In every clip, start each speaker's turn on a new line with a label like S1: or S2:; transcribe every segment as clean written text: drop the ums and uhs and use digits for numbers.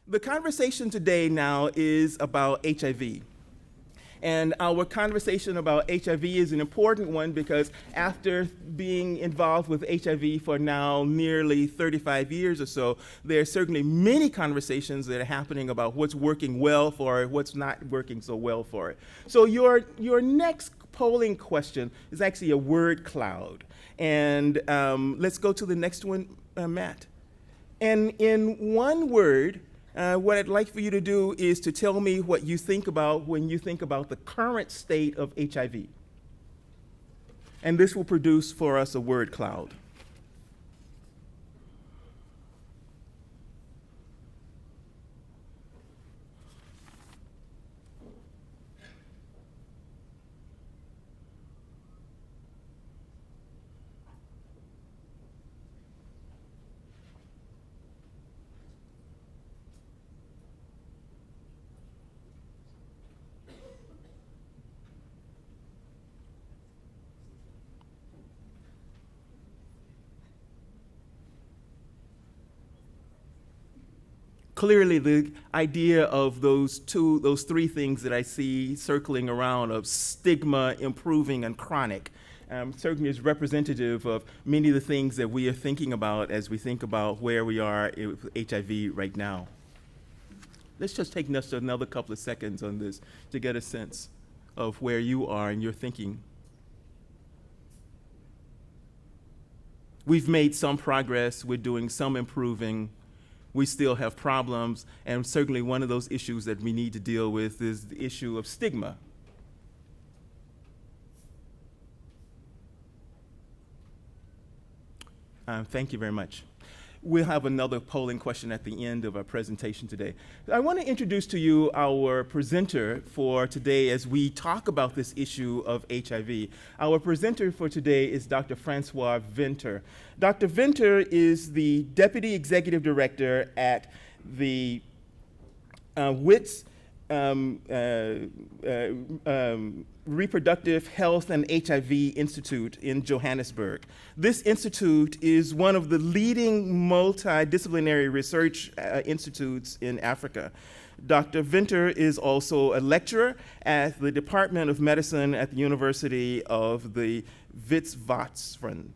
S1: The conversation today now is about HIV. And our conversation about HIV is an important one because after being involved with HIV for now nearly 35 years or so, there are certainly many conversations that are happening about what's working well for it, what's not working so well for it. So your next polling question is actually a word cloud. And let's go to the next one, Matt. And in one word, what I'd like for you to do is to tell me what you think about when you think about the current state of HIV. And this will produce for us a word cloud. Clearly, the idea of those three things that I see circling around of stigma, improving, and chronic certainly is representative of many of the things that we are thinking about as we think about where we are with HIV right now. Let's just take another couple of seconds on this to get a sense of where you are in your thinking. We've made some progress, we're doing some improving. We still have problems, and certainly one of those issues that we need to deal with is the issue of stigma. Thank you very much. We'll have another polling question at the end of our presentation today. I want to introduce to you our presenter for today as we talk about this issue of HIV. Our presenter for today is Dr. Francois Venter. Dr. Venter is the Deputy Executive Director at the Wits Reproductive Health and HIV Institute in Johannesburg. This institute is one of the leading multidisciplinary research institutes in Africa. Dr. Venter is also a lecturer at the Department of Medicine at the University of the Witwatersrand.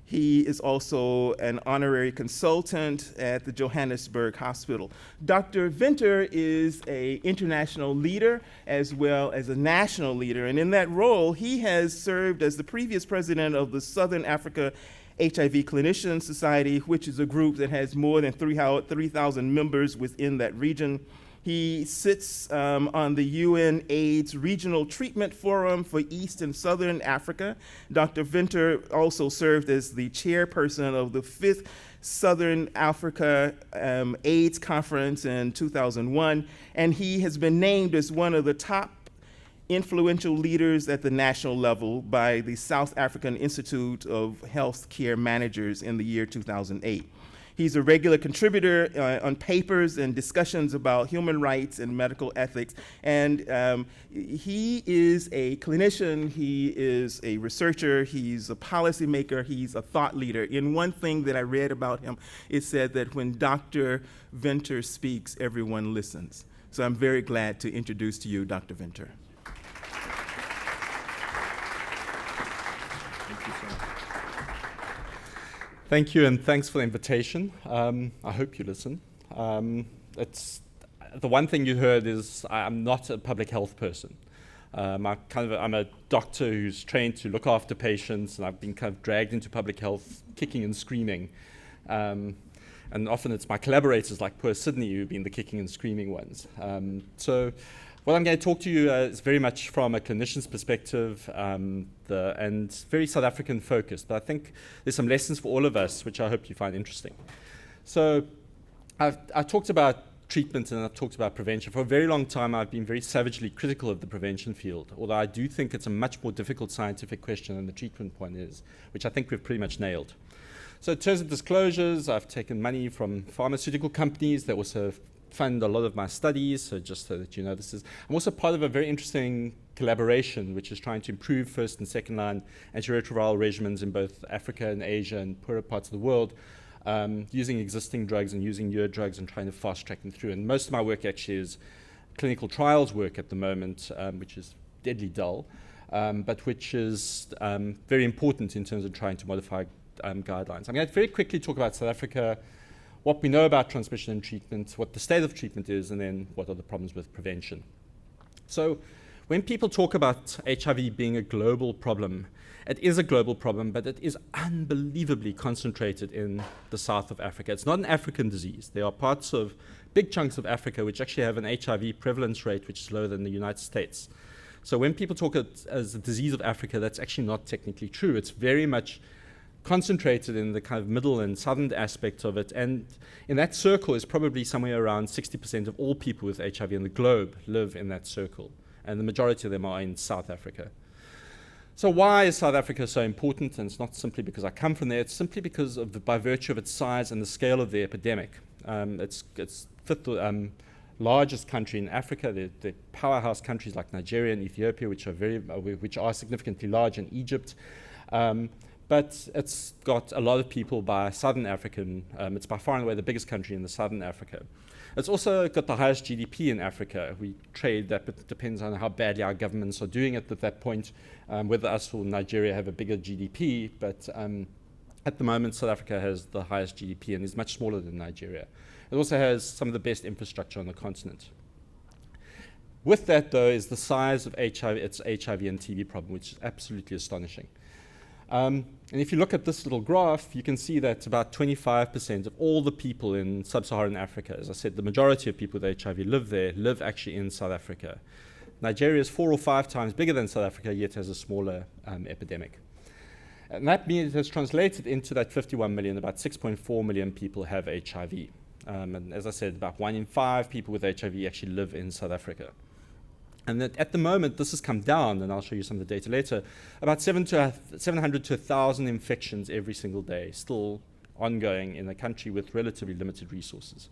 S1: He is also an honorary consultant at the Johannesburg Hospital. Dr. Venter is an international leader as well as a national leader, and in that role, he has served as the previous president of the Southern Africa HIV Clinicians Society, which is a group that has more than 3,000 members within that region. He sits on the UN AIDS Regional Treatment Forum for East and Southern Africa. Dr. Venter also served as the chairperson of the 5th Southern Africa AIDS Conference in 2001, and he has been named as one of the top influential leaders at the national level by the South African Institute of Health Care Managers in the year 2008. He's a regular contributor on papers and discussions about human rights and medical ethics. And he is a clinician, he is a researcher, he's a policymaker, he's a thought leader. In one thing that I read about him, it said that when Dr. Venter speaks, everyone listens. So I'm very glad to introduce to you Dr. Venter.
S2: Thank you, and thanks for the invitation. I hope you listen. It's the one thing you heard is I'm not a public health person. I'm a doctor who's trained to look after patients, and I've been kind of dragged into public health, kicking and screaming. And often it's my collaborators, like poor Sydney, who've been the kicking and screaming ones. So what I'm going to talk to you is very much from a clinician's perspective and very South African focused. But I think there's some lessons for all of us, which I hope you find interesting. So I've talked about treatment and I've talked about prevention. For a very long time, I've been very savagely critical of the prevention field, although I do think it's a much more difficult scientific question than the treatment one is, which I think we've pretty much nailed. So in terms of disclosures, I've taken money from pharmaceutical companies that also fund a lot of my studies, so just so that you know, I'm also part of a very interesting collaboration which is trying to improve first and second line antiretroviral regimens in both Africa and Asia and poorer parts of the world. using existing drugs and using newer drugs and trying to fast track them through. And most of my work actually is clinical trials work at the moment, which is deadly dull, but which is very important in terms of trying to modify guidelines. I'm going to very quickly talk about South Africa, what we know about transmission and treatment, what the state of treatment is, and then what are the problems with prevention. So when people talk about HIV being a global problem, it is a global problem, but it is unbelievably concentrated in the south of Africa. It's not an African disease. There are parts of big chunks of Africa which actually have an HIV prevalence rate which is lower than the United States. So when people talk as a disease of Africa, that's actually not technically true. It's very much concentrated in the kind of middle and southern aspect of it. And in that circle is probably somewhere around 60% of all people with HIV in the globe live in that circle. And the majority of them are in South Africa. So why is South Africa so important? And it's not simply because I come from there. It's simply because of by virtue of its size and the scale of the epidemic. It's fifth largest country in Africa. The powerhouse countries like Nigeria and Ethiopia, which are significantly large, and Egypt. But it's got a lot of people by Southern African. It's by far and away the biggest country in the Southern Africa. It's also got the highest GDP in Africa. We trade that, but it depends on how badly our governments are doing it at that point, whether us or Nigeria have a bigger GDP. But at the moment, South Africa has the highest GDP and is much smaller than Nigeria. It also has some of the best infrastructure on the continent. With that, though, is the size of its HIV and TB problem, which is absolutely astonishing. And if you look at this little graph, you can see that about 25% of all the people in sub-Saharan Africa, as I said, the majority of people with HIV live actually in South Africa. Nigeria is 4 or 5 times bigger than South Africa, yet has a smaller epidemic. And that means it has translated into that 51 million, about 6.4 million people have HIV. And as I said, about 1 in 5 people with HIV actually live in South Africa. And that at the moment, this has come down, and I'll show you some of the data later, about 700 to 1,000 infections every single day, still ongoing in a country with relatively limited resources.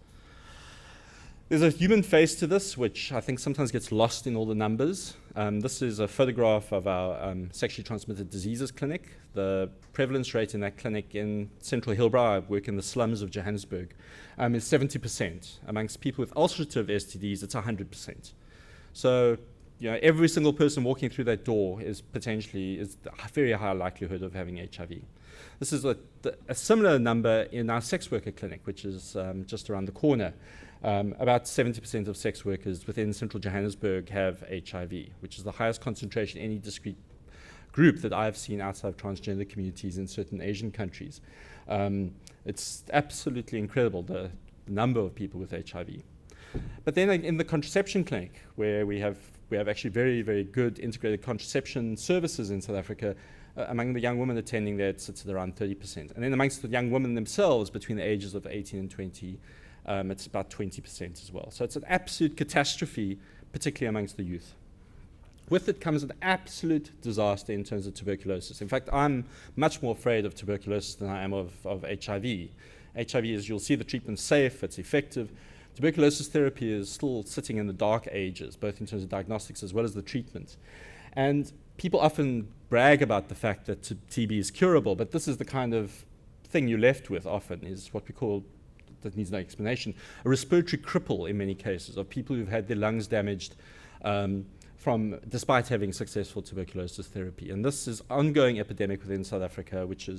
S2: There's a human face to this, which I think sometimes gets lost in all the numbers. This is a photograph of our sexually transmitted diseases clinic. The prevalence rate in that clinic in Central Hillbrow, I work in the slums of Johannesburg, is 70%. Amongst people with ulcerative STDs, it's 100%. So, every single person walking through that door is a very high likelihood of having HIV. This is a similar number in our sex worker clinic, which is just around the corner. About 70% of sex workers within central Johannesburg have HIV, which is the highest concentration in any discrete group that I've seen outside of transgender communities in certain Asian countries. It's absolutely incredible, the number of people with HIV. But then in the contraception clinic, where we have actually very, very good integrated contraception services in South Africa, among the young women attending there, it sits at around 30%. And then amongst the young women themselves, between the ages of 18 and 20, it's about 20% as well. So it's an absolute catastrophe, particularly amongst the youth. With it comes an absolute disaster in terms of tuberculosis. In fact, I'm much more afraid of tuberculosis than I am of HIV. HIV is, you'll see the treatment's safe, it's effective. Tuberculosis therapy is still sitting in the dark ages, both in terms of diagnostics as well as the treatment. And people often brag about the fact that TB is curable, but this is the kind of thing you're left with often, is what we call, that needs no explanation, a respiratory cripple in many cases, of people who've had their lungs damaged despite having successful tuberculosis therapy. And this is an ongoing epidemic within South Africa, which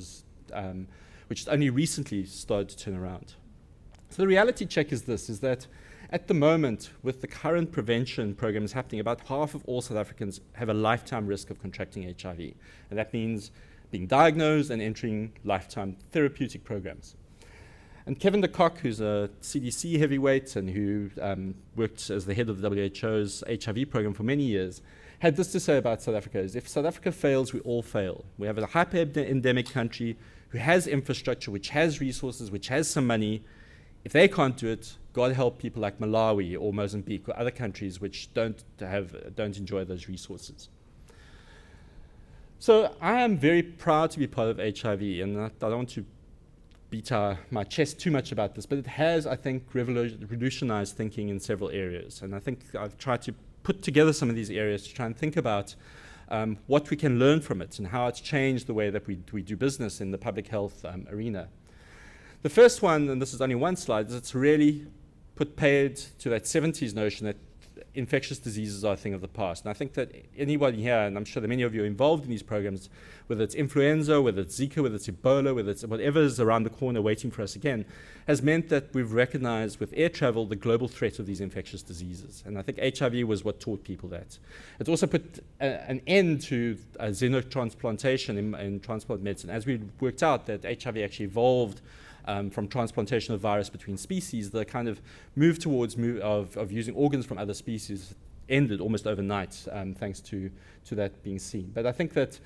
S2: only recently started to turn around. So the reality check is this, is that at the moment, with the current prevention programs happening, about half of all South Africans have a lifetime risk of contracting HIV. And that means being diagnosed and entering lifetime therapeutic programs. And Kevin de Kock, who's a CDC heavyweight and who worked as the head of the WHO's HIV program for many years, had this to say about South Africa, is if South Africa fails, we all fail. We have a hyper-endemic country who has infrastructure, which has resources, which has some money. If they can't do it, God help people like Malawi or Mozambique or other countries which don't enjoy those resources. So I am very proud to be part of HIV, and I don't want to beat my chest too much about this, but it has, I think, revolutionized thinking in several areas. And I think I've tried to put together some of these areas to try and think about what we can learn from it and how it's changed the way that we do business in the public health arena. The first one, and this is only one slide, is it's really put paid to that 70s notion that infectious diseases are a thing of the past. And I think that anybody here, and I'm sure that many of you are involved in these programs, whether it's influenza, whether it's Zika, whether it's Ebola, whether it's whatever is around the corner waiting for us again, has meant that we've recognized with air travel the global threat of these infectious diseases. And I think HIV was what taught people that. It also put an end to xenotransplantation in transplant medicine. As we worked out that HIV actually evolved from transplantation of virus between species, the kind of move towards of using organs from other species ended almost overnight, thanks to that being seen. But I think that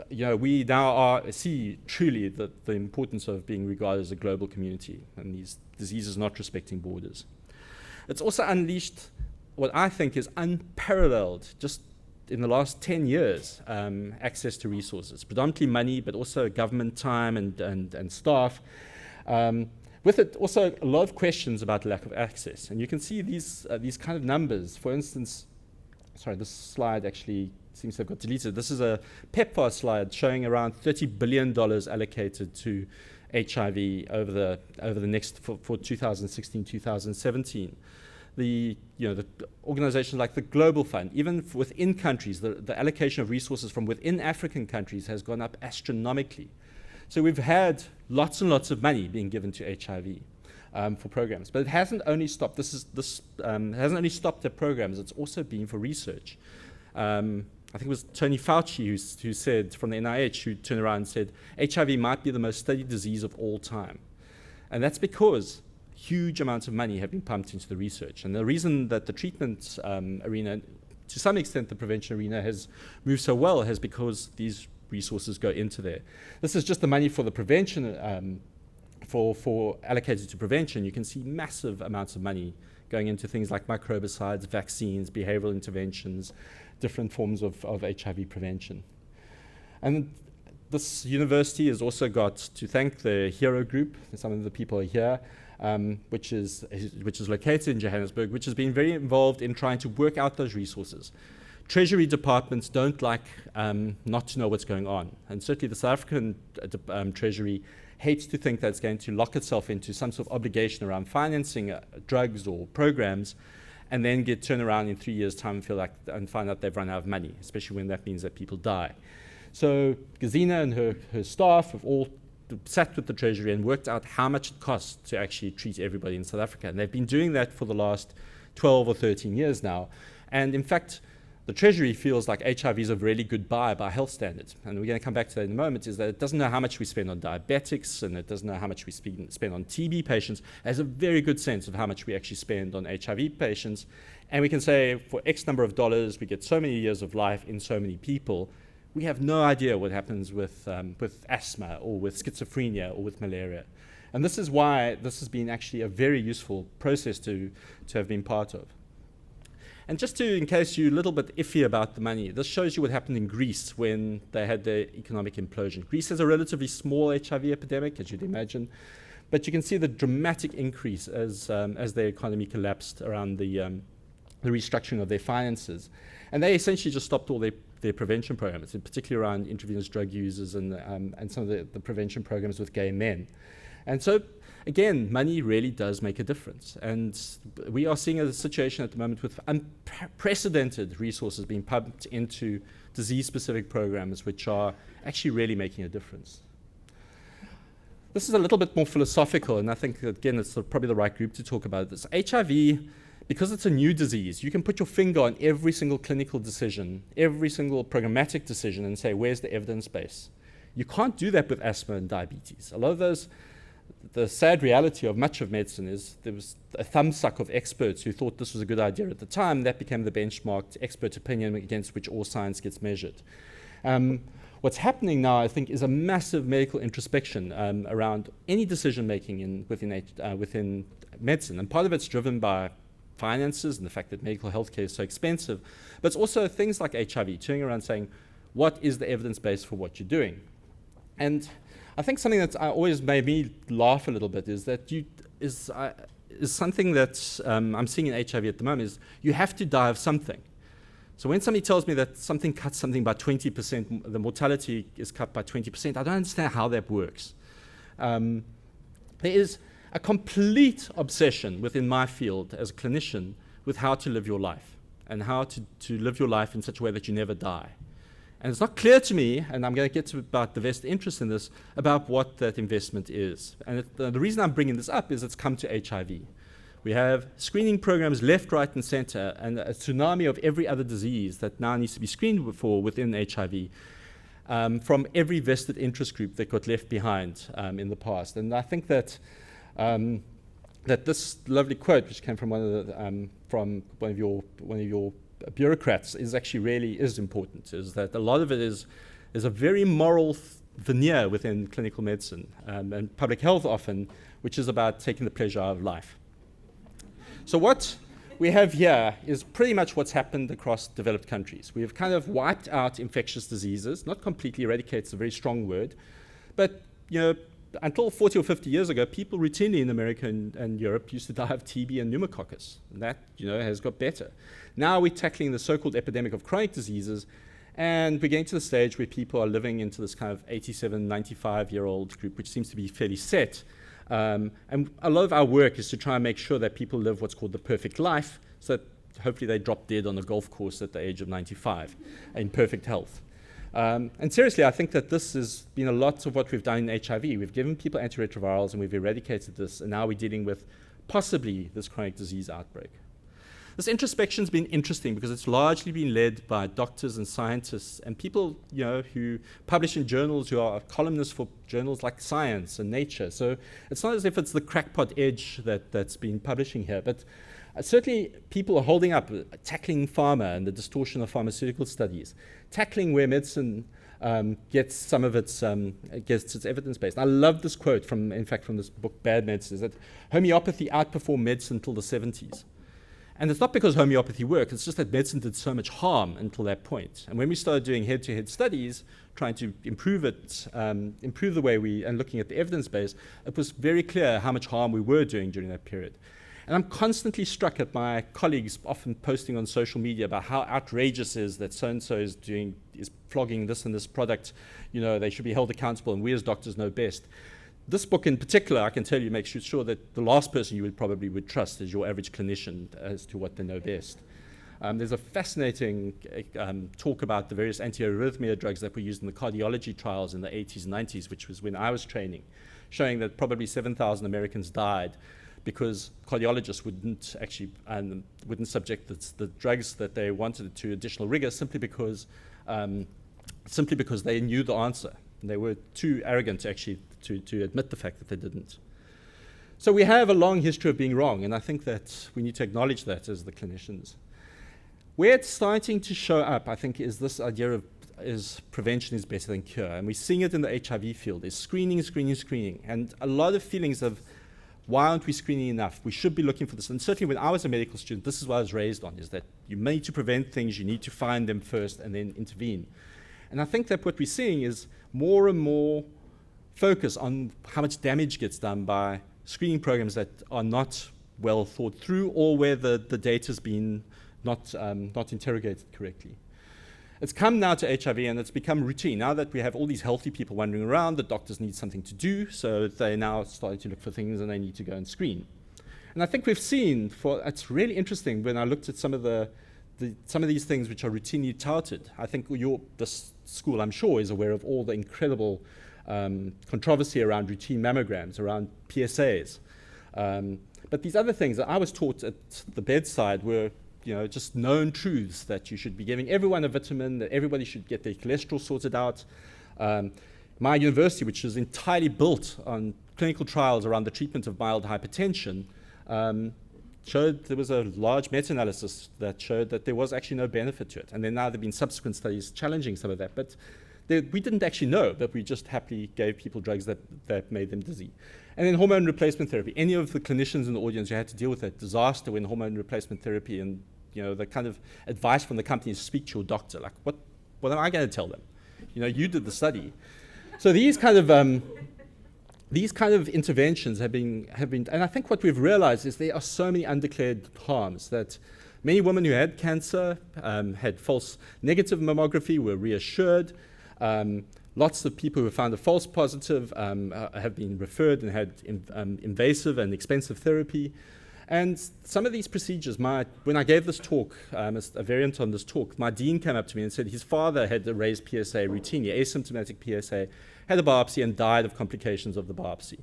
S2: we now see truly the importance of being regarded as a global community and these diseases not respecting borders. It's also unleashed what I think is unparalleled, just in the last 10 years, access to resources, predominantly money, but also government time and staff. With it, also a lot of questions about lack of access. And you can see these kind of numbers. For instance, sorry, this slide actually seems to have got deleted. This is a PEPFAR slide showing around $30 billion allocated to HIV over the next, for 2016, 2017. The organizations like the Global Fund, even within countries, the allocation of resources from within African countries has gone up astronomically. So we've had lots and lots of money being given to HIV for programs, but it hasn't only stopped. This hasn't only stopped at programs. It's also been for research. I think it was Tony Fauci who said from the NIH, who turned around and said HIV might be the most studied disease of all time, and that's because huge amounts of money have been pumped into the research. And the reason that the treatment arena, to some extent the prevention arena, has moved so well has because these resources go into there. This is just the money for the prevention, for allocated to prevention. You can see massive amounts of money going into things like microbicides, vaccines, behavioral interventions, different forms of HIV prevention. And this university has also got to thank the HERO group, some of the people are here, which is located in Johannesburg, which has been very involved in trying to work out those resources. Treasury departments don't like not to know what's going on. And certainly the South African Treasury hates to think that it's going to lock itself into some sort of obligation around financing drugs or programs and then turn around in 3 years' time and find out they've run out of money, especially when that means that people die. So Gazina and her staff have all sat with the Treasury and worked out how much it costs to actually treat everybody in South Africa. And they've been doing that for the last 12 or 13 years now. And in fact, the Treasury feels like HIV is a really good buy by health standards. And we're going to come back to that in a moment, is that it doesn't know how much we spend on diabetics and it doesn't know how much we spend on TB patients. It has a very good sense of how much we actually spend on HIV patients. And we can say for X number of dollars, we get so many years of life in so many people. We have no idea what happens with asthma or with schizophrenia or with malaria. And this is why this has been actually a very useful process to have been part of. And just in case you're a little bit iffy about the money, this shows you what happened in Greece when they had their economic implosion. Greece has a relatively small HIV epidemic, as you'd imagine, but you can see the dramatic increase as their economy collapsed around the restructuring of their finances. And they essentially just stopped all their prevention programs, particularly around intravenous drug users and some of the prevention programs with gay men. And so, again, money really does make a difference. And we are seeing a situation at the moment with unprecedented resources being pumped into disease-specific programs, which are actually really making a difference. This is a little bit more philosophical, and I think, again, it's probably the right group to talk about this. HIV, because it's a new disease, you can put your finger on every single clinical decision, every single programmatic decision, and say, where's the evidence base? You can't do that with asthma and diabetes. A lot of those, the sad reality of much of medicine is there was a thumbsuck of experts who thought this was a good idea at the time. That became the benchmark expert opinion against which all science gets measured. What's happening now, I think, is a massive medical introspection around any decision-making within medicine. And part of it's driven by finances and the fact that medical healthcare is so expensive. But it's also things like HIV, turning around saying, what is the evidence base for what you're doing? And I think something that always made me laugh a little bit is that is something that I'm seeing in HIV at the moment is you have to die of something. So when somebody tells me that something cuts something by 20%, the mortality is cut by 20%, I don't understand how that works. There is a complete obsession within my field as a clinician with how to live your life and how to live your life in such a way that you never die. And it's not clear to me, and I'm going to get to about the vested interest in this, about what that investment is. And the reason I'm bringing this up is it's come to HIV. We have screening programs left, right, and center, and a tsunami of every other disease that now needs to be screened for within HIV from every vested interest group that got left behind in the past. And I think that that this lovely quote, which came from one of your bureaucrats, is actually really important. Is that a lot of it is a very moral veneer within clinical medicine and public health often, which is about taking the pleasure out of life. So what we have here is pretty much what's happened across developed countries. We have kind of wiped out infectious diseases, not completely eradicated, it's a very strong word, but until 40 or 50 years ago, people routinely in America and Europe used to die of TB and pneumococcus. And that has got better. Now we're tackling the so-called epidemic of chronic diseases, and we're getting to the stage where people are living into this kind of 87, 95-year-old group, which seems to be fairly set. And a lot of our work is to try and make sure that people live what's called the perfect life, so that hopefully they drop dead on a golf course at the age of 95 in perfect health. And seriously, I think that this has been a lot of what we've done in HIV. We've given people antiretrovirals and we've eradicated this, and now we're dealing with possibly this chronic disease outbreak. This introspection's been interesting because it's largely been led by doctors and scientists and people who publish in journals, who are columnists for journals like Science and Nature. So it's not as if it's the crackpot edge that's been publishing here, but certainly people are holding up, tackling pharma and the distortion of pharmaceutical studies, tackling where medicine gets some of its evidence based. I love this quote from this book, Bad Medicine, is that homeopathy outperformed medicine until the 70s. And it's not because homeopathy worked, it's just that medicine did so much harm until that point. And when we started doing head-to-head studies, trying to improve it, improve the way and looking at the evidence base, it was very clear how much harm we were doing during that period. And I'm constantly struck at my colleagues often posting on social media about how outrageous it is that so-and-so is flogging this and this product. They should be held accountable, and we as doctors know best. This book in particular, I can tell you, makes sure that the last person you would trust is your average clinician as to what they know best. There's a fascinating talk about the various anti-arrhythmia drugs that were used in the cardiology trials in the 80s and 90s, which was when I was training, showing that probably 7,000 Americans died because cardiologists wouldn't subject the drugs that they wanted to additional rigor simply because they knew the answer. And they were too arrogant to admit the fact that they didn't. So we have a long history of being wrong, and I think that we need to acknowledge that as the clinicians. Where it's starting to show up, I think, is this idea of prevention is better than cure. And we're seeing it in the HIV field. It's screening. And a lot of feelings of, why aren't we screening enough? We should be looking for this. And certainly when I was a medical student, this is what I was raised on, is that you need to prevent things, you need to find them first and then intervene. And I think that what we're seeing is more and more focus on how much damage gets done by screening programs that are not well thought through, or where the data's been not interrogated correctly. It's come now to HIV, and it's become routine. Now that we have all these healthy people wandering around, the doctors need something to do, so they're now starting to look for things and they need to go and screen. And I think we've seen, it's really interesting when I looked at some of these things which are routinely touted. I think this school, I'm sure, is aware of all the incredible controversy around routine mammograms, around PSAs. But these other things that I was taught at the bedside were just known truths, that you should be giving everyone a vitamin, that everybody should get their cholesterol sorted out. My university, which is entirely built on clinical trials around the treatment of mild hypertension, showed there was a large meta-analysis that showed that there was actually no benefit to it. And then now there have been subsequent studies challenging some of that. But we didn't actually know, that we just happily gave people drugs that made them dizzy. And then hormone replacement therapy. Any of the clinicians in the audience who had to deal with that disaster when hormone replacement therapy, and the kind of advice from the company is speak to your doctor. Like, what am I going to tell them? You did the study. So these kind of interventions have been, and I think what we've realized is there are so many undeclared harms that many women who had cancer, had false negative mammography, were reassured. Lots of people who found a false positive have been referred and had invasive and expensive therapy. And some of these procedures, when I gave this talk, as a variant on this talk, my dean came up to me and said his father had a raised PSA routinely, asymptomatic PSA, had a biopsy and died of complications of the biopsy.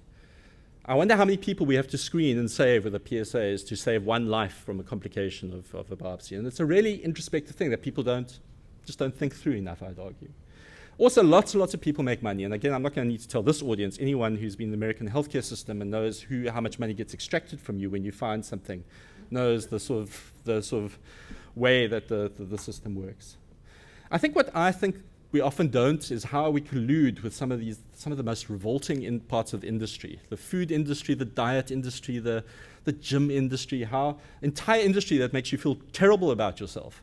S2: I wonder how many people we have to screen and save with a PSAs to save one life from a complication of a biopsy. And it's a really introspective thing that people just don't think through enough, I'd argue. Also, lots and lots of people make money. And again, I'm not going to need to tell this audience, anyone who's been in the American healthcare system and knows how much money gets extracted from you when you find something, knows the sort of way that the system works. I think what we often don't is how we collude with some of the most revolting parts of industry. The food industry, the diet industry, the gym industry, entire industry that makes you feel terrible about yourself.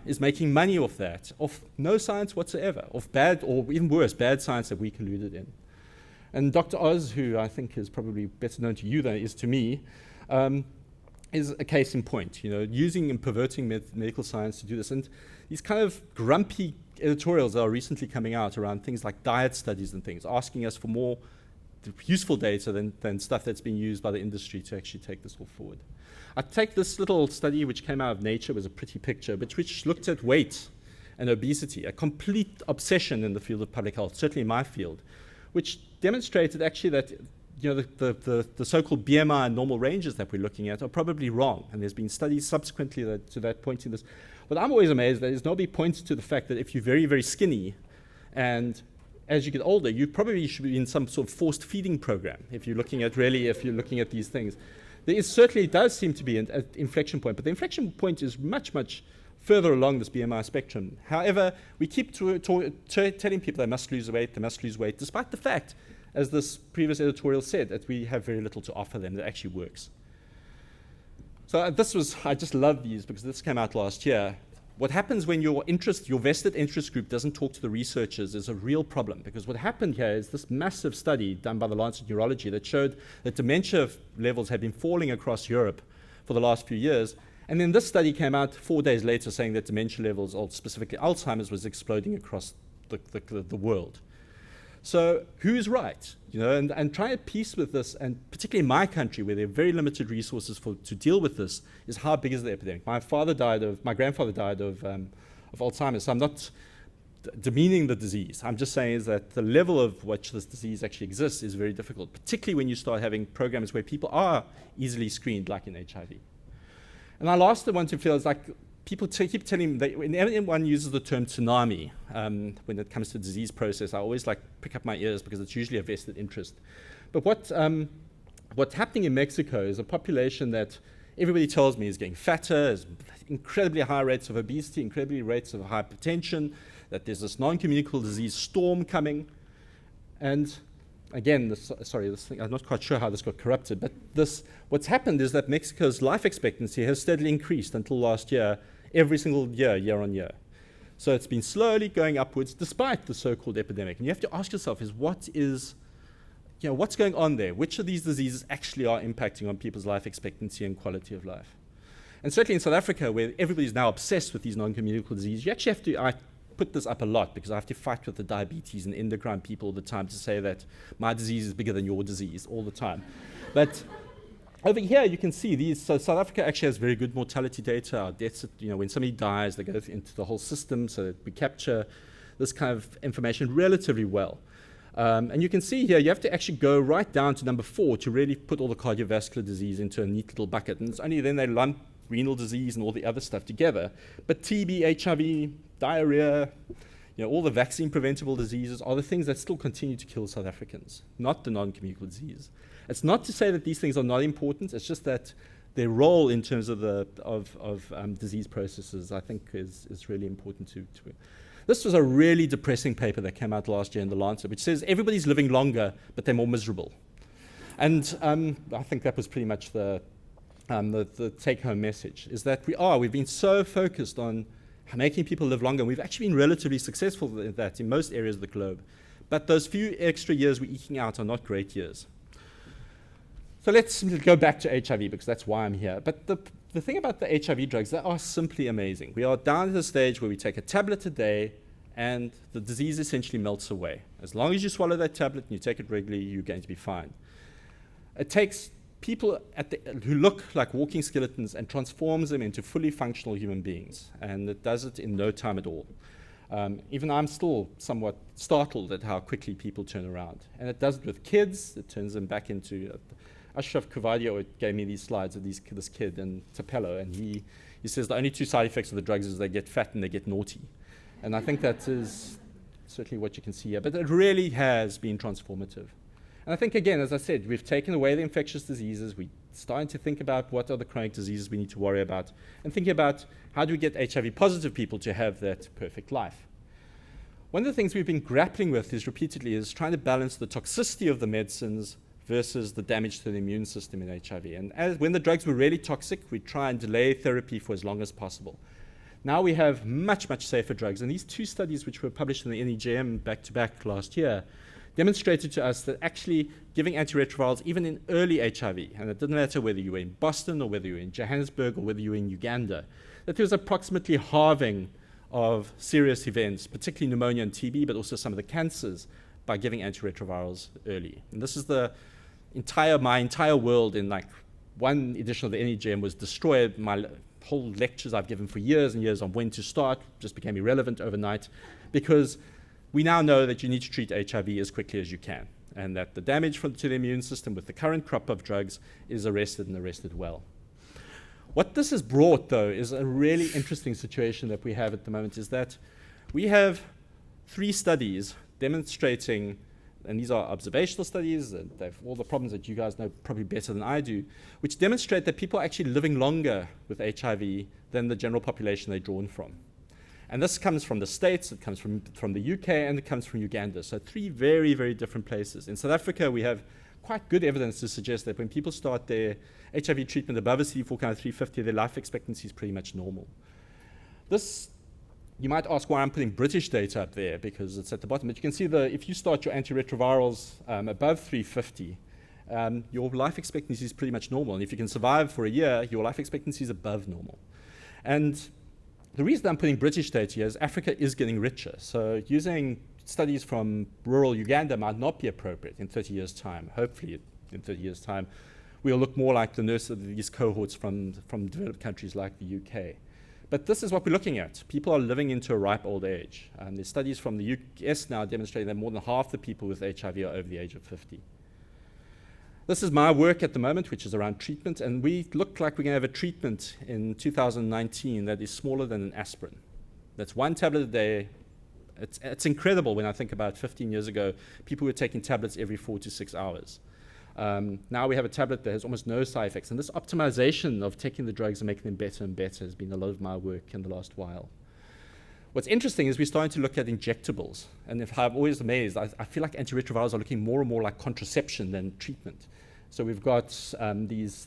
S2: Is making money off that, off no science whatsoever, off bad, or even worse, bad science that we colluded in. And Dr. Oz, who I think is probably better known to you than it is to me, is a case in point, using and perverting medical science to do this. And these kind of grumpy editorials are recently coming out around things like diet studies and things, asking us for more useful data than stuff that's being used by the industry to actually take this all forward. I take this little study which came out of Nature, was a pretty picture, but which looked at weight and obesity, a complete obsession in the field of public health, certainly in my field, which demonstrated actually that the so-called BMI and normal ranges that we're looking at are probably wrong. And there's been studies subsequently to that pointing this. But I'm always amazed that there's nobody points to the fact that if you're very, very skinny and as you get older, you probably should be in some sort of forced feeding program if you're looking at these things. There certainly does seem to be an inflection point, but the inflection point is much, much further along this BMI spectrum. However, we keep telling people they must lose weight, despite the fact, as this previous editorial said, that we have very little to offer them that actually works. So I just love these because this came out last year. What happens when your vested interest group doesn't talk to the researchers is a real problem, because what happened here is this massive study done by the Lancet Neurology that showed that dementia levels had been falling across Europe for the last few years. And then this study came out 4 days later saying that dementia levels, or specifically Alzheimer's, was exploding across the world. So who's right? And try a piece with this, and particularly in my country where there are very limited resources to deal with this, is how big is the epidemic? My grandfather died of Alzheimer's, so I'm not demeaning the disease. I'm just saying is that the level of which this disease actually exists is very difficult, particularly when you start having programs where people are easily screened, like in HIV. And I last one to feel is like, people keep telling me that when anyone uses the term tsunami when it comes to the disease process, I always pick up my ears because it's usually a vested interest. But what's happening in Mexico is a population that everybody tells me is getting fatter, has incredibly high rates of obesity, incredibly rates of hypertension, that there's this non-communicable disease storm coming. And again, I'm not quite sure how this got corrupted, but what's happened is that Mexico's life expectancy has steadily increased until last year, every single year, year on year. So it's been slowly going upwards despite the so-called epidemic. And you have to ask yourself what's going on there? Which of these diseases actually are impacting on people's life expectancy and quality of life? And certainly in South Africa, where everybody's now obsessed with these non-communicable diseases, you actually have to, I put this up a lot because I have to fight with the diabetes and endocrine people all the time to say that my disease is bigger than your disease all the time. But over here, you can see these. So South Africa actually has very good mortality data. Our deaths, when somebody dies, they go into the whole system so that we capture this kind of information relatively well. And you can see here, you have to actually go right down to number 4 to really put all the cardiovascular disease into a neat little bucket. And it's only then they lump renal disease and all the other stuff together. But TB, HIV, diarrhea, all the vaccine-preventable diseases are the things that still continue to kill South Africans, not the non-communicable disease. It's not to say that these things are not important. It's just that their role in terms of disease processes, I think, is really important to. This was a really depressing paper that came out last year in The Lancet, which says everybody's living longer, but they're more miserable. And I think that was pretty much the take-home message, is that we've been so focused on making people live longer, and we've actually been relatively successful at that in most areas of the globe. But those few extra years we're eking out are not great years. So let's go back to HIV, because that's why I'm here. But the thing about the HIV drugs, they are simply amazing. We are down to the stage where we take a tablet a day, and the disease essentially melts away. As long as you swallow that tablet and you take it regularly, you're going to be fine. It takes people who look like walking skeletons and transforms them into fully functional human beings, and it does it in no time at all. Even I'm still somewhat startled at how quickly people turn around. And it does it with kids. It turns them back into... Ashraf Kuvadio gave me these slides of this kid in Tapelo, and he says the only two side effects of the drugs is they get fat and they get naughty. And I think that is certainly what you can see here. But it really has been transformative. And I think, again, as I said, we've taken away the infectious diseases. We're starting to think about what are the chronic diseases we need to worry about, and thinking about how do we get HIV-positive people to have that perfect life. One of the things we've been grappling with is trying to balance the toxicity of the medicines versus the damage to the immune system in HIV. And when the drugs were really toxic, we try and delay therapy for as long as possible. Now we have much, much safer drugs. And these two studies, which were published in the NEJM back-to-back last year, demonstrated to us that actually giving antiretrovirals, even in early HIV, and it didn't matter whether you were in Boston or whether you were in Johannesburg or whether you were in Uganda, that there was approximately halving of serious events, particularly pneumonia and TB, but also some of the cancers, by giving antiretrovirals early. And this is my entire world in like one edition of the NEJM was destroyed. My whole lectures I've given for years and years on when to start just became irrelevant overnight, because we now know that you need to treat HIV as quickly as you can, and that the damage to the immune system with the current crop of drugs is arrested, and arrested well. What this has brought, though, is a really interesting situation that we have at the moment, is that we have 3 studies demonstrating, and these are observational studies, and they have all the problems that you guys know probably better than I do, which demonstrate that people are actually living longer with HIV than the general population they're drawn from. And this comes from the States, it comes from the UK, and it comes from Uganda. So 3 very, very different places. In South Africa, we have quite good evidence to suggest that when people start their HIV treatment above a CD4 count of 350, their life expectancy is pretty much normal. This, you might ask why I'm putting British data up there, because it's at the bottom. But you can see if you start your antiretrovirals above 350, your life expectancy is pretty much normal. And if you can survive for a year, your life expectancy is above normal. And the reason I'm putting British data here is Africa is getting richer. So using studies from rural Uganda might not be appropriate in 30 years' time. Hopefully, in 30 years' time, we'll look more like the nurse of these cohorts from developed countries like the UK. But this is what we're looking at. People are living into a ripe old age. There's studies from the US now demonstrating that more than half the people with HIV are over the age of 50. This is my work at the moment, which is around treatment, and we look like we're going to have a treatment in 2019 that is smaller than an aspirin. That's 1 tablet a day. It's incredible when I think about 15 years ago, people were taking tablets every 4 to 6 hours. Now we have a tablet that has almost no side effects, and this optimization of taking the drugs and making them better and better has been a lot of my work in the last while. What's interesting is we're starting to look at injectables, and if I'm always amazed, I feel like antiretrovirals are looking more and more like contraception than treatment. So we've got these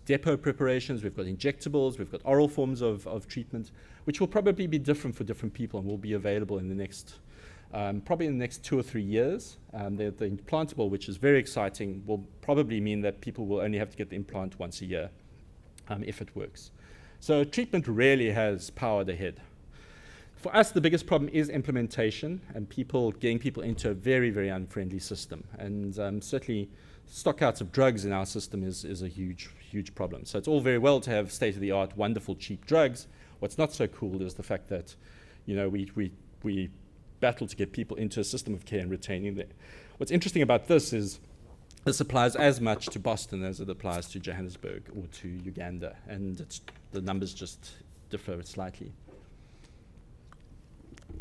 S2: depot preparations, we've got injectables, we've got oral forms of treatment, which will probably be different for different people and will be available in the next, probably in the next 2 or 3 years. The implantable, which is very exciting, will probably mean that people will only have to get the implant once a year, if it works. So treatment really has powered ahead. For us, the biggest problem is implementation and getting people into a very, very unfriendly system. And certainly stockouts of drugs in our system is a huge, huge problem. So it's all very well to have state-of-the-art, wonderful, cheap drugs. What's not so cool is the fact that, we battle to get people into a system of care and retaining them. What's interesting about this is this applies as much to Boston as it applies to Johannesburg or to Uganda, and the numbers just differ slightly.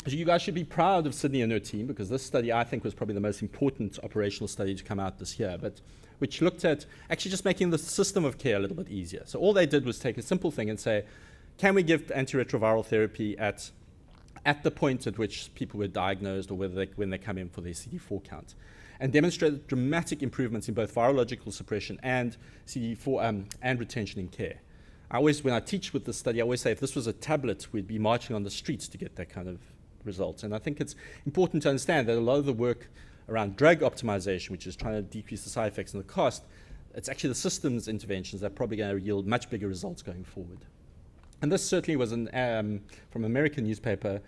S2: So you guys should be proud of Sydney and her team, because this study, I think, was probably the most important operational study to come out this year, but which looked at actually just making the system of care a little bit easier. So all they did was take a simple thing and say, can we give antiretroviral therapy at the point at which people were diagnosed or when they come in for their CD4 count, and demonstrated dramatic improvements in both virological suppression and CD4 and retention in care. When I teach with this study, I always say if this was a tablet, we'd be marching on the streets to get that kind of results. And I think it's important to understand that a lot of the work around drug optimization, which is trying to decrease the side effects and the cost, it's actually the systems interventions that are probably going to yield much bigger results going forward. And this certainly was from an American newspaper,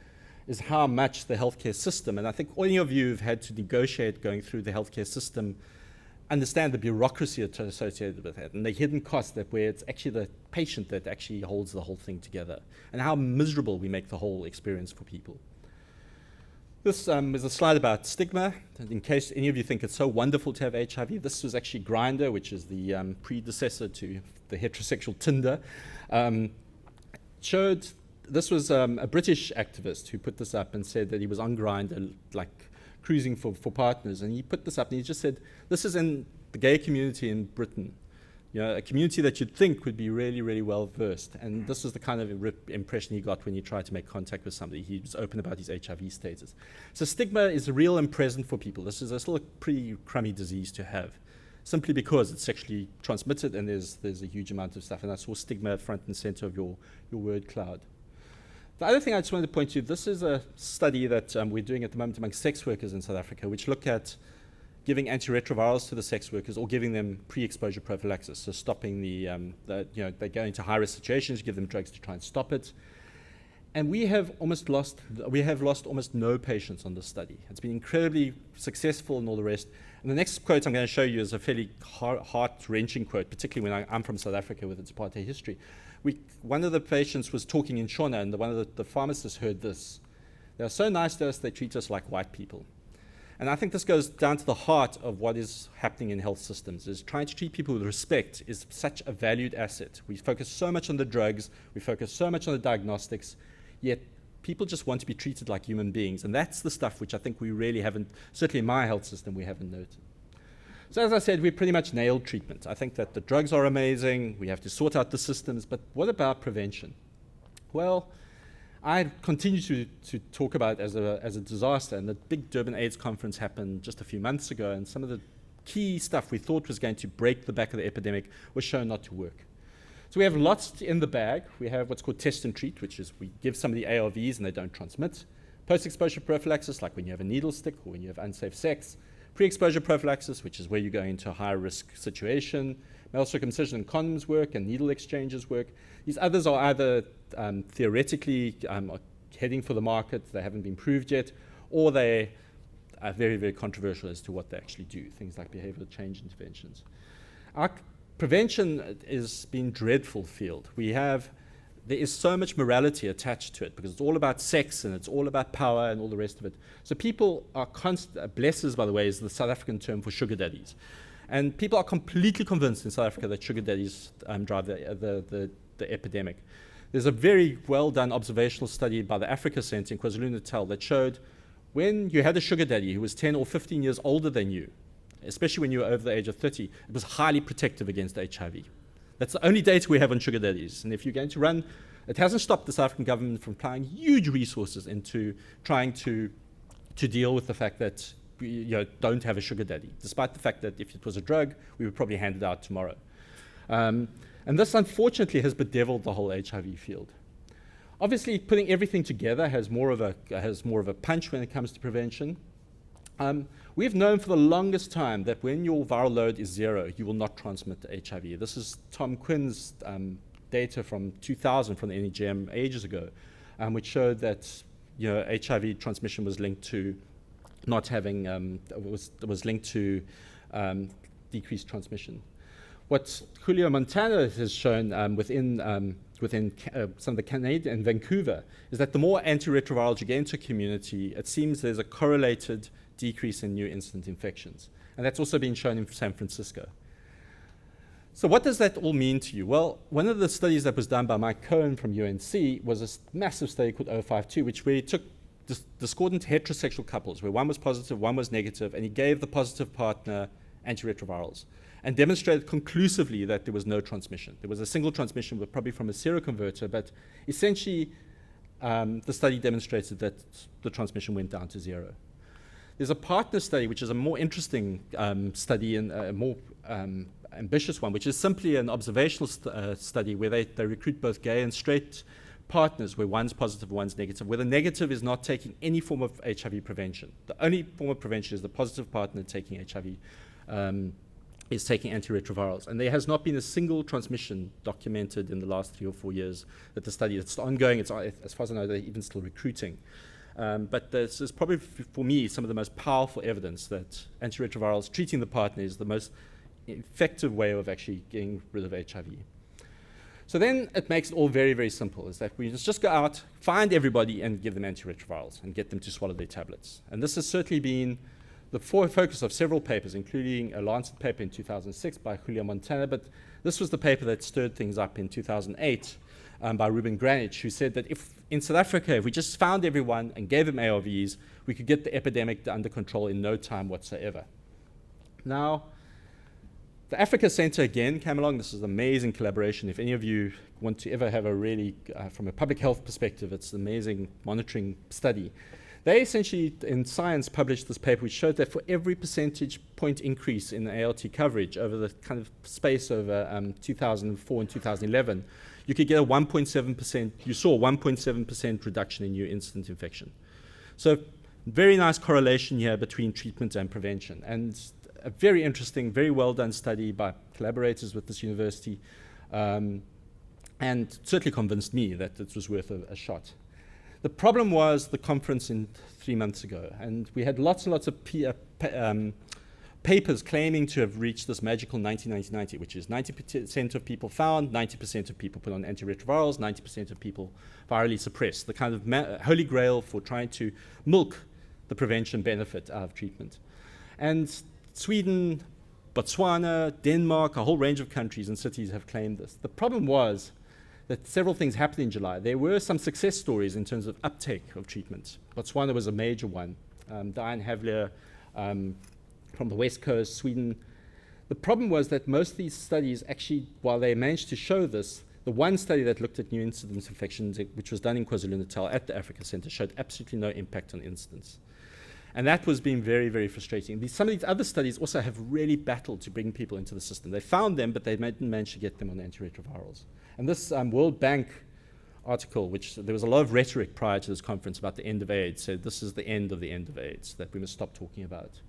S2: is how much the healthcare system, and I think any of you have had to negotiate going through the healthcare system, understand the bureaucracy associated with it and the hidden cost that where it's actually the patient that actually holds the whole thing together, and how miserable we make the whole experience for people. This is a slide about stigma. In case any of you think it's so wonderful to have HIV, this was actually Grindr, which is the predecessor to the heterosexual Tinder. This was a British activist who put this up and said that he was on Grindr, like cruising for partners, and he put this up and he just said, this is in the gay community in Britain, you know, a community that you'd think would be really, really well versed, and this was the kind of impression he got when he tried to make contact with somebody. He was open about his HIV status. So stigma is real and present for people. This is still a pretty crummy disease to have, simply because it's sexually transmitted and there's a huge amount of stuff, and I saw stigma front and center of your word cloud. The other thing I just wanted to point to, this is a study that we're doing at the moment among sex workers in South Africa, which look at giving antiretrovirals to the sex workers or giving them pre-exposure prophylaxis, so stopping they go into high-risk situations, give them drugs to try and stop it. And we have lost almost no patients on this study. It's been incredibly successful and all the rest. And the next quote I'm going to show you is a fairly heart-wrenching quote, particularly when I'm from South Africa with its apartheid history. One of the patients was talking in Shona, and one of the pharmacists heard this. They're so nice to us, they treat us like white people. And I think this goes down to the heart of what is happening in health systems, is trying to treat people with respect is such a valued asset. We focus so much on the drugs, we focus so much on the diagnostics, yet people just want to be treated like human beings. And that's the stuff which I think we really haven't, certainly in my health system, we haven't noted. So as I said, we pretty much nailed treatment. I think that the drugs are amazing, we have to sort out the systems, but what about prevention? Well, I continue to talk about it as a disaster, and the big Durban AIDS conference happened just a few months ago, and some of the key stuff we thought was going to break the back of the epidemic was shown not to work. So we have lots in the bag. We have what's called test and treat, which is we give somebody ARVs and they don't transmit. Post-exposure prophylaxis, like when you have a needle stick or when you have unsafe sex. Pre-exposure prophylaxis, which is where you go into a high-risk situation. Male circumcision and condoms work, and needle exchanges work. These others are either theoretically heading for the market, they haven't been proved yet, or they are very, very controversial as to what they actually do, things like behavioral change interventions. Our prevention has been a dreadful field. There is so much morality attached to it because it's all about sex and it's all about power and all the rest of it. So people are blessers, by the way, is the South African term for sugar daddies. And people are completely convinced in South Africa that sugar daddies drive the epidemic. There's a very well-done observational study by the Africa Centre in KwaZulu-Natal that showed when you had a sugar daddy who was 10 or 15 years older than you, especially when you were over the age of 30, it was highly protective against HIV. That's the only data we have on sugar daddies. And if you're going to run, it hasn't stopped the South African government from applying huge resources into trying to deal with the fact that we don't have a sugar daddy, despite the fact that if it was a drug, we would probably hand it out tomorrow. And this, unfortunately, has bedeviled the whole HIV field. Obviously, putting everything together has more of a punch when it comes to prevention. We've known for the longest time that when your viral load is 0, you will not transmit HIV. This is Tom Quinn's data from 2000 from the NEGM ages ago, which showed that HIV transmission was linked to not having was linked to decreased transmission. What Julio Montana has shown within some of the Canada and Vancouver is that the more antiretrovirals you get into a community, it seems there's a correlated decrease in new incident infections. And that's also been shown in San Francisco. So what does that all mean to you? Well, one of the studies that was done by Mike Cohen from UNC was a massive study called 052, which really took discordant heterosexual couples, where one was positive, one was negative, and he gave the positive partner antiretrovirals and demonstrated conclusively that there was no transmission. There was a single transmission, but probably from a seroconverter, but essentially the study demonstrated that the transmission went down to 0. There's a partner study, which is a more interesting study and a more ambitious one, which is simply an observational study where they recruit both gay and straight partners, where one's positive, one's negative, where the negative is not taking any form of HIV prevention. The only form of prevention is the positive partner taking HIV, is taking antiretrovirals. And there has not been a single transmission documented in the last 3 or 4 years that the study, it's ongoing, it's, as far as I know, they're even still recruiting. But this is probably, for me, some of the most powerful evidence that antiretrovirals treating the partner is the most effective way of actually getting rid of HIV. So then it makes it all very, very simple, is that we just go out, find everybody, and give them antiretrovirals and get them to swallow their tablets. And this has certainly been the focus of several papers, including a Lancet paper in 2006 by Julio Montana, but this was the paper that stirred things up in 2008 by Ruben Granich, who said that if in South Africa, if we just found everyone and gave them ARVs, we could get the epidemic under control in no time whatsoever. Now, the Africa Center again came along. This is an amazing collaboration. If any of you want to ever have a really, from a public health perspective, it's an amazing monitoring study. They essentially, in Science, published this paper which showed that for every percentage point increase in ALT coverage over the kind of space over 2004 and 2011, you could get a 1.7%, you saw a 1.7% reduction in new incident infection. So very nice correlation here between treatment and prevention. And a very interesting, very well done study by collaborators with this university, and certainly convinced me that it was worth a shot. The problem was the conference 3 months ago, and we had lots and lots of papers claiming to have reached this magical 90-90-90, which is 90% of people found, 90% of people put on antiretrovirals, 90% of people virally suppressed, the kind of holy grail for trying to milk the prevention benefit out of treatment. And Sweden, Botswana, Denmark, a whole range of countries and cities have claimed this. The problem was that several things happened in July. There were some success stories in terms of uptake of treatment. Botswana was a major one. Diane Havlier from the West Coast, Sweden. The problem was that most of these studies actually, while they managed to show this, the one study that looked at new incidence infections, which was done in KwaZulu-Natal at the Africa Center, showed absolutely no impact on incidence. And that was being very, very frustrating. Some of these other studies also have really battled to bring people into the system. They found them, but they didn't manage to get them on antiretrovirals. And this World Bank article, which there was a lot of rhetoric prior to this conference about the end of AIDS, said this is the end of AIDS, that we must stop talking about.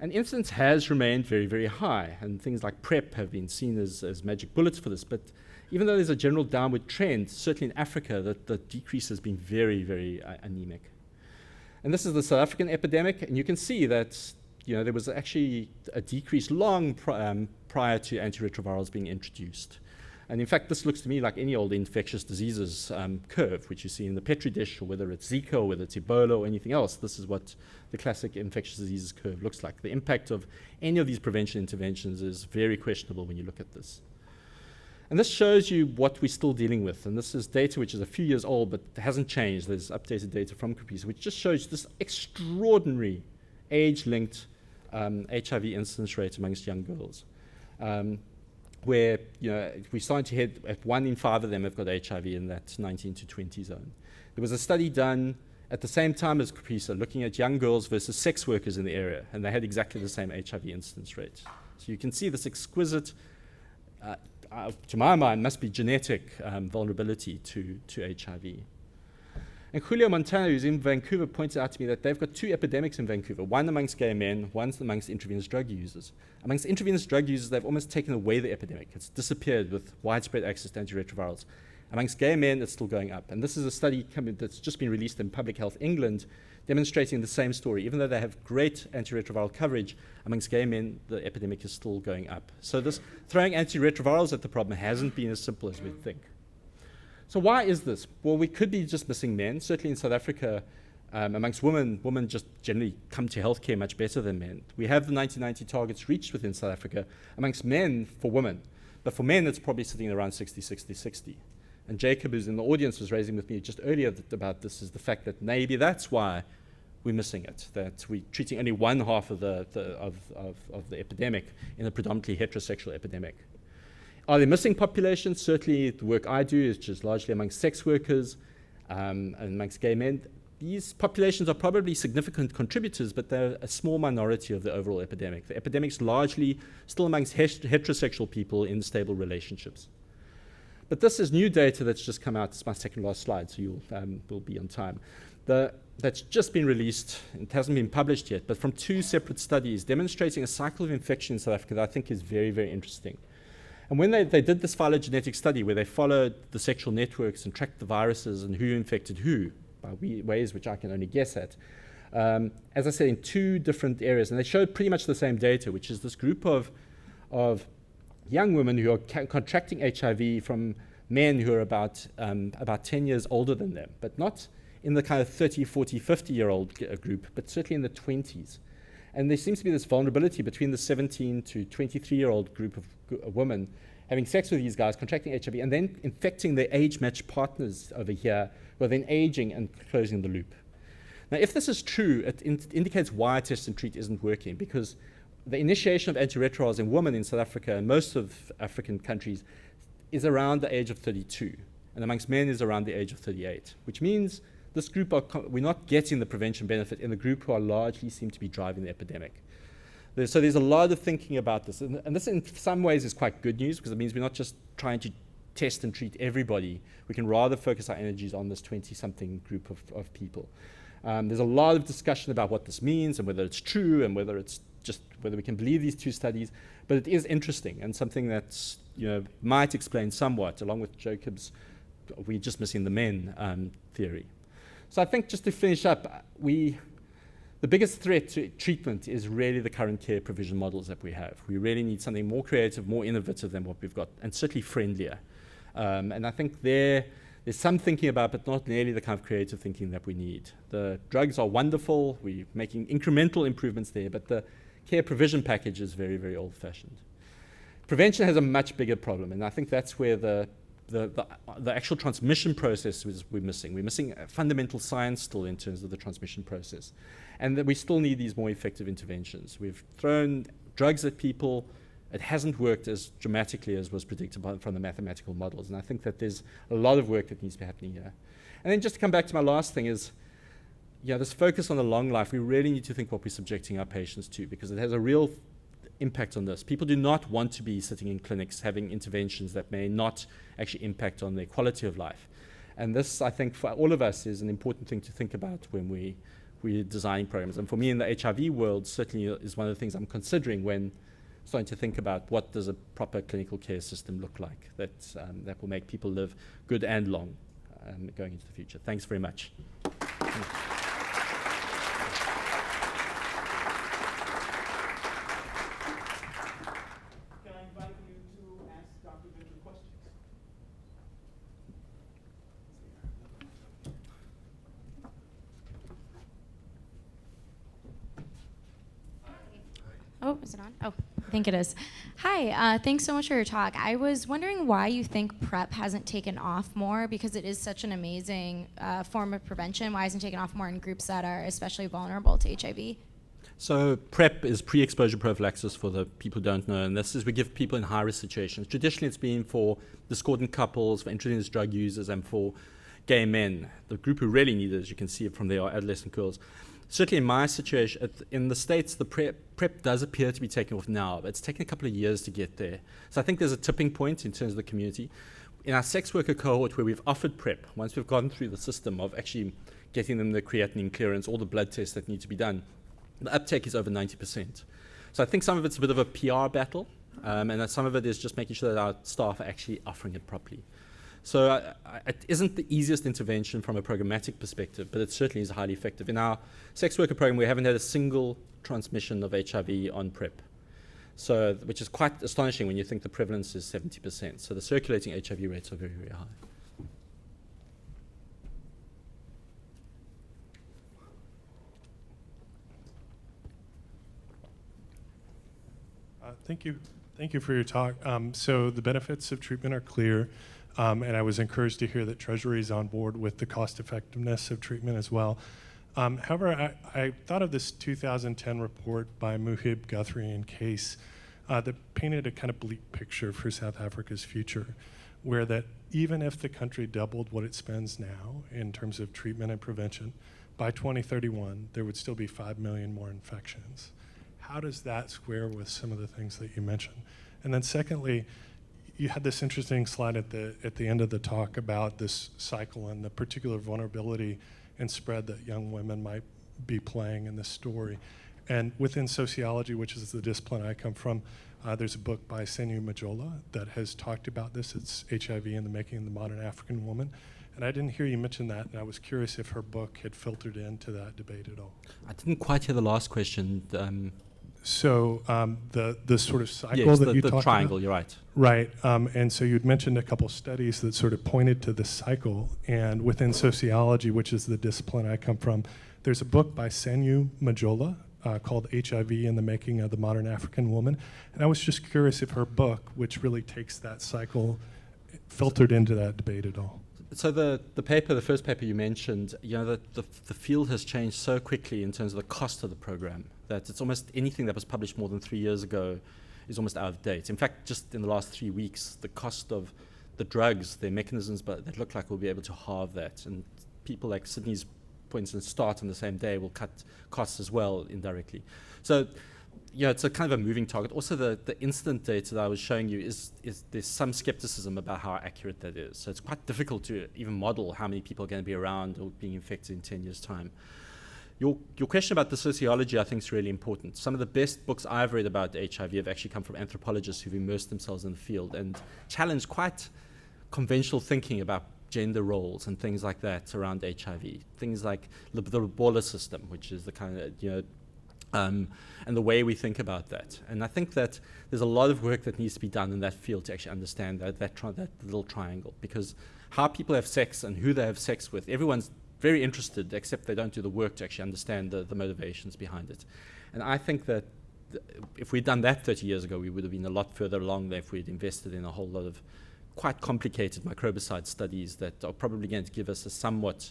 S2: And incidence has remained very, very high, and things like PrEP have been seen as magic bullets for this. But even though there's a general downward trend, certainly in Africa, the decrease has been very, very anemic. And this is the South African epidemic, and you can see that there was actually a decrease long prior to antiretrovirals being introduced. And in fact, this looks to me like any old infectious diseases curve, which you see in the Petri dish, or whether it's Zika, or whether it's Ebola, or anything else. This is what the classic infectious diseases curve looks like. The impact of any of these prevention interventions is very questionable when you look at this. And this shows you what we're still dealing with. And this is data which is a few years old, but hasn't changed. There's updated data from COPESA, which just shows this extraordinary age-linked HIV incidence rate amongst young girls, where we're starting to head at 1 in 5 of them have got HIV in that 19 to 20 zone. There was a study done at the same time as COPESA looking at young girls versus sex workers in the area, and they had exactly the same HIV incidence rate. So you can see this exquisite, to my mind, must be genetic vulnerability to HIV. And Julio Montana, who's in Vancouver, pointed out to me that they've got 2 epidemics in Vancouver, one amongst gay men, one amongst intravenous drug users. Amongst intravenous drug users, they've almost taken away the epidemic. It's disappeared with widespread access to antiretrovirals. Amongst gay men, it's still going up. And this is a study that's just been released in Public Health England, demonstrating the same story. Even though they have great antiretroviral coverage, amongst gay men, the epidemic is still going up. So this throwing antiretrovirals at the problem hasn't been as simple as we'd think. So why is this? Well, we could be just missing men. Certainly in South Africa, amongst women just generally come to healthcare much better than men. We have the 1990 targets reached within South Africa amongst men for women. But for men, it's probably sitting around 60. And Jacob, who's in the audience, was raising with me just earlier about this, is the fact that maybe that's why we're missing it, that we're treating only one half of the epidemic in a predominantly heterosexual epidemic. Are there missing populations? Certainly the work I do is just largely amongst sex workers and amongst gay men. These populations are probably significant contributors, but they're a small minority of the overall epidemic. The epidemic's largely still amongst heterosexual people in stable relationships. But this is new data that's just come out. It's my second last slide, so we'll be on time. That's just been released. It hasn't been published yet, but from 2 separate studies demonstrating a cycle of infection in South Africa that I think is very, very interesting. And when they did this phylogenetic study where they followed the sexual networks and tracked the viruses and who infected who, ways which I can only guess at. As I said, in 2 different areas, and they showed pretty much the same data, which is this group of young women who are contracting HIV from men who are about 10 years older than them, but not in the kind of 30, 40, 50-year-old group, but certainly in the 20s. And there seems to be this vulnerability between the 17 to 23-year-old group of women having sex with these guys, contracting HIV, and then infecting their age-matched partners over here, who are then aging and closing the loop. Now, if this is true, it indicates why test and treat isn't working, because the initiation of antiretrovirals in women in South Africa and most of African countries is around the age of 32, and amongst men is around the age of 38, which means this group we're not getting the prevention benefit in the group who are largely seem to be driving the epidemic. So there's a lot of thinking about this, and this in some ways is quite good news, because it means we're not just trying to test and treat everybody. We can rather focus our energies on this 20-something group of people. There's a lot of discussion about what this means and whether it's true and whether we can believe these 2 studies, but it is interesting and something that might explain somewhat, along with Jacob's "we're just missing the men" theory. So I think, just to finish up, the biggest threat to treatment is really the current care provision models that we have. We really need something more creative, more innovative than what we've got, and certainly friendlier. And I think there's some thinking about, but not nearly the kind of creative thinking that we need. The drugs are wonderful. We're making incremental improvements there, but the care provision package is very, very old-fashioned. Prevention has a much bigger problem, and I think that's where the actual transmission process we're missing. We're missing fundamental science still in terms of the transmission process, and that we still need these more effective interventions. We've thrown drugs at people. It hasn't worked as dramatically as was predicted from the mathematical models, and I think that there's a lot of work that needs to be happening here. And then just to come back to my last thing is, this focus on the long life, we really need to think what we're subjecting our patients to, because it has a real impact on this. People do not want to be sitting in clinics having interventions that may not actually impact on their quality of life. And this, I think, for all of us is an important thing to think about when we're designing programs. And for me in the HIV world, certainly is one of the things I'm considering when starting to think about what does a proper clinical care system look like that will make people live good and long going into the future. Thanks very much.
S3: Oh, is it on? Oh, I think it is. Hi, thanks so much for your talk. I was wondering why you think PrEP hasn't taken off more, because it is such an amazing form of prevention. Why hasn't it taken off more in groups that are especially vulnerable to HIV?
S2: So PrEP is pre-exposure prophylaxis for the people who don't know, and this is we give people in high-risk situations. Traditionally, it's been for discordant couples, for intravenous drug users, and for gay men. The group who really need it, as you can see it from there, are adolescent girls. Certainly in my situation, in the States, the PrEP does appear to be taking off now, but it's taken a couple of years to get there. So I think there's a tipping point in terms of the community. In our sex worker cohort, where we've offered PrEP, once we've gone through the system of actually getting them the creatinine clearance, all the blood tests that need to be done, the uptake is over 90%. So I think some of it's a bit of a PR battle, and that some of it is just making sure that our staff are actually offering it properly. So it isn't the easiest intervention from a programmatic perspective, but it certainly is highly effective. In our sex worker program, we haven't had a single transmission of HIV on PrEP, so, which is quite astonishing when you think the prevalence is 70%. So the circulating HIV rates are very, very high.
S4: Thank you for your talk. So the benefits of treatment are clear. And I was encouraged to hear that Treasury is on board with the cost effectiveness of treatment as well. However, I thought of this 2010 report by Muhib, Guthrie, and Case that painted a kind of bleak picture for South Africa's future, where that even if the country doubled what it spends now in terms of treatment and prevention, by 2031, there would still be 5 million more infections. How does that square with some of the things that you mentioned? And then secondly, you had this interesting slide at the end of the talk about this cycle and the particular vulnerability and spread that young women might be playing in this story. And within sociology, which is the discipline I come from, there's a book by Senyu Majola that has talked about this. It's HIV and the Making of the Modern African Woman. And I didn't hear you mention that, and I was curious if her book had filtered into that debate at all.
S2: I didn't quite hear the last question.
S4: So the sort of cycle
S2: Yes,
S4: that you
S2: the
S4: talked
S2: triangle,
S4: about.
S2: you're right.
S4: Right, and so you'd mentioned a couple studies that sort of pointed to this cycle, and within sociology, which is the discipline I come from, there's a book by Senyu Majola called HIV and the Making of the Modern African Woman, and I was just curious if her book, which really takes that cycle, filtered into that debate at all.
S2: So the first paper you mentioned, the field has changed so quickly in terms of the cost of the program that it's almost anything that was published more than 3 years ago is almost out of date. In fact, just in the last 3 weeks, the cost of the drugs, their mechanisms, but that look like we'll be able to halve that. And people like Sydney's, for instance, start on the same day will cut costs as well indirectly. So it's a kind of a moving target. Also, the incident data that I was showing you is there's some skepticism about how accurate that is. So it's quite difficult to even model how many people are going to be around or being infected in 10 years' time. Your question about the sociology, I think, is really important. Some of the best books I've read about HIV have actually come from anthropologists who've immersed themselves in the field and challenged quite conventional thinking about gender roles and things like that around HIV. Things like the Lobola system, which is the kind of, and the way we think about that. And I think that there's a lot of work that needs to be done in that field to actually understand that little triangle, because how people have sex and who they have sex with, everyone's very interested, except they don't do the work to actually understand the motivations behind it. And I think that if we'd done that 30 years ago, we would have been a lot further along than if we'd invested in a whole lot of quite complicated microbicide studies that are probably going to give us a somewhat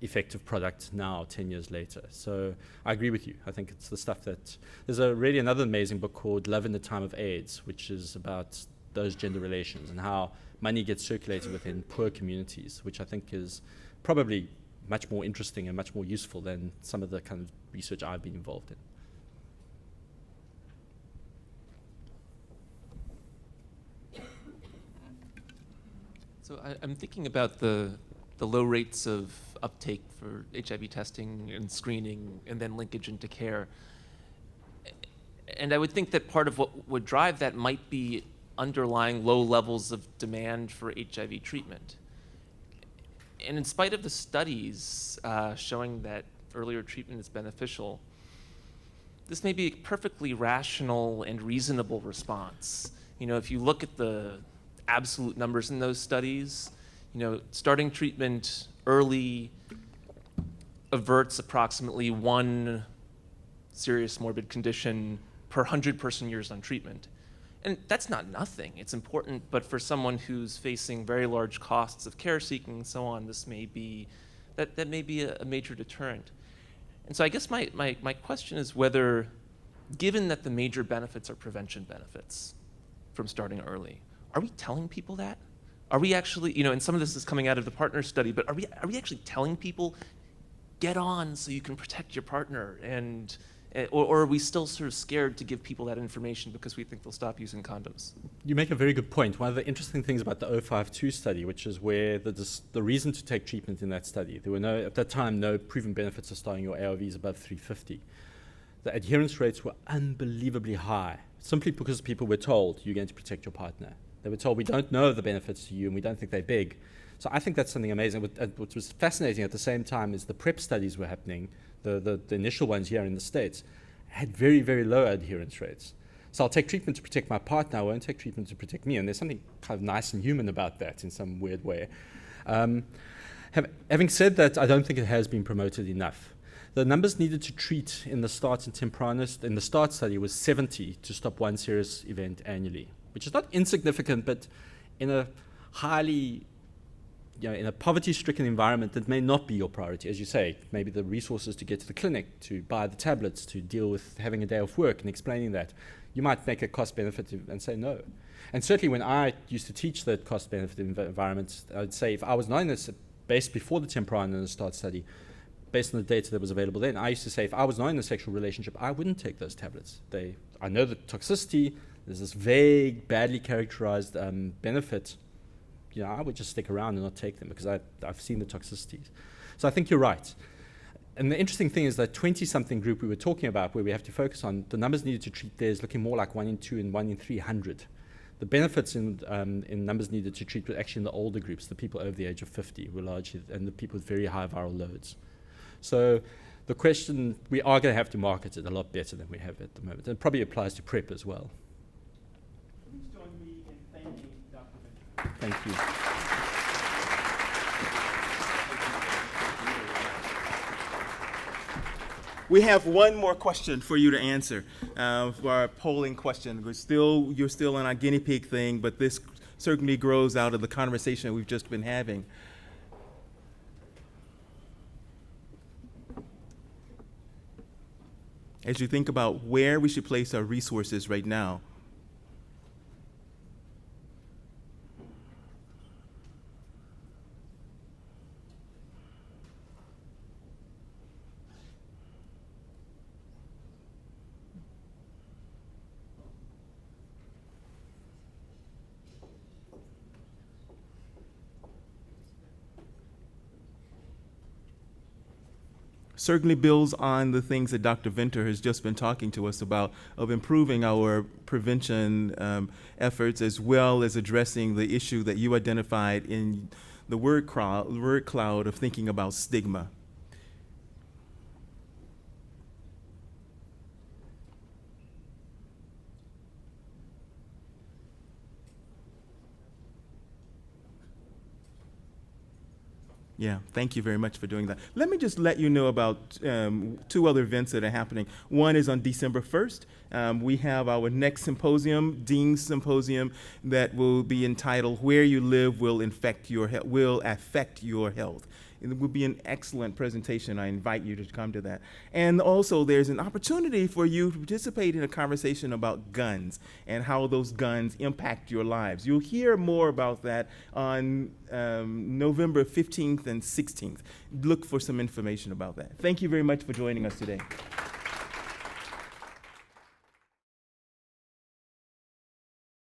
S2: effective product now, 10 years later. So I agree with you. I think it's the stuff that... There's really another amazing book called Love in the Time of AIDS, which is about those gender relations and how money gets circulated within poor communities, which I think is probably much more interesting and much more useful than some of the kind of research I've been involved in.
S5: So I'm thinking about the low rates of uptake for HIV testing and screening and then linkage into care. And I would think that part of what would drive that might be underlying low levels of demand for HIV treatment. And in spite of the studies showing that earlier treatment is beneficial, this may be a perfectly rational and reasonable response. If you look at the absolute numbers in those studies, starting treatment early averts approximately 1 serious morbid condition per 100 person years on treatment. And that's not nothing. It's important, but for someone who's facing very large costs of care seeking and so on, this may be, that may be a major deterrent. And so I guess my question is whether, given that the major benefits are prevention benefits from starting early, are we telling people that? Are we actually, and some of this is coming out of the partner study, but are we actually telling people, get on so you can protect your partner, or are we still sort of scared to give people that information because we think they'll stop using condoms?
S2: You make a very good point. One of the interesting things about the 052 study, which is where the reason to take treatment in that study, there were at that time no proven benefits of starting your ARVs above 350. The adherence rates were unbelievably high, simply because people were told, you're going to protect your partner. They were told, we don't know the benefits to you and we don't think they're big. So I think that's something amazing. What was fascinating at the same time is the PrEP studies were happening, the initial ones here in the States, had very, very low adherence rates. So I'll take treatment to protect my partner, I won't take treatment to protect me. And there's something kind of nice and human about that in some weird way. Having said that, I don't think it has been promoted enough. The numbers needed to treat in the START and Temperanus, in the START study, was 70 to stop 1 serious event annually, which is not insignificant, but in a highly, in a poverty-stricken environment that may not be your priority. As you say, maybe the resources to get to the clinic, to buy the tablets, to deal with having a day off work and explaining that, you might make a cost-benefit and say no. And certainly when I used to teach that cost-benefit environment, I would say if I was not in this, based before the Temperanus and the START study, based on the data that was available then, I used to say if I was not in a sexual relationship, I wouldn't take those tablets. I know the toxicity, there's this vague, badly characterized benefit. I would just stick around and not take them because I've seen the toxicities. So I think you're right. And the interesting thing is that 20-something group we were talking about, where we have to focus on, the numbers needed to treat there is looking more like 1 in 2 and 1 in 300. The benefits in numbers needed to treat were actually in the older groups, the people over the age of 50 were largely, and the people with very high viral loads. So the question, we are going to have to market it a lot better than we have at the moment. And it probably applies to PrEP as well.
S1: Please join me in thanking Dr. Venter.
S2: Thank you.
S1: We have one more question for you to answer for our polling question. You're still on our guinea pig thing, but this certainly grows out of the conversation we've just been having. As you think about where we should place our resources right now, certainly builds on the things that Dr. Venter has just been talking to us about, of improving our prevention efforts, as well as addressing the issue that you identified in the word cloud of thinking about stigma. Yeah, thank you very much for doing that. Let me just let you know about 2 other events that are happening. One is on December 1st. We have our next symposium, Dean's Symposium, that will be entitled "Where You Live Will Affect Your Health." It will be an excellent presentation. I invite you to come to that. And also, there's an opportunity for you to participate in a conversation about guns and how those guns impact your lives. You'll hear more about that on November 15th and 16th. Look for some information about that. Thank you very much for joining us today.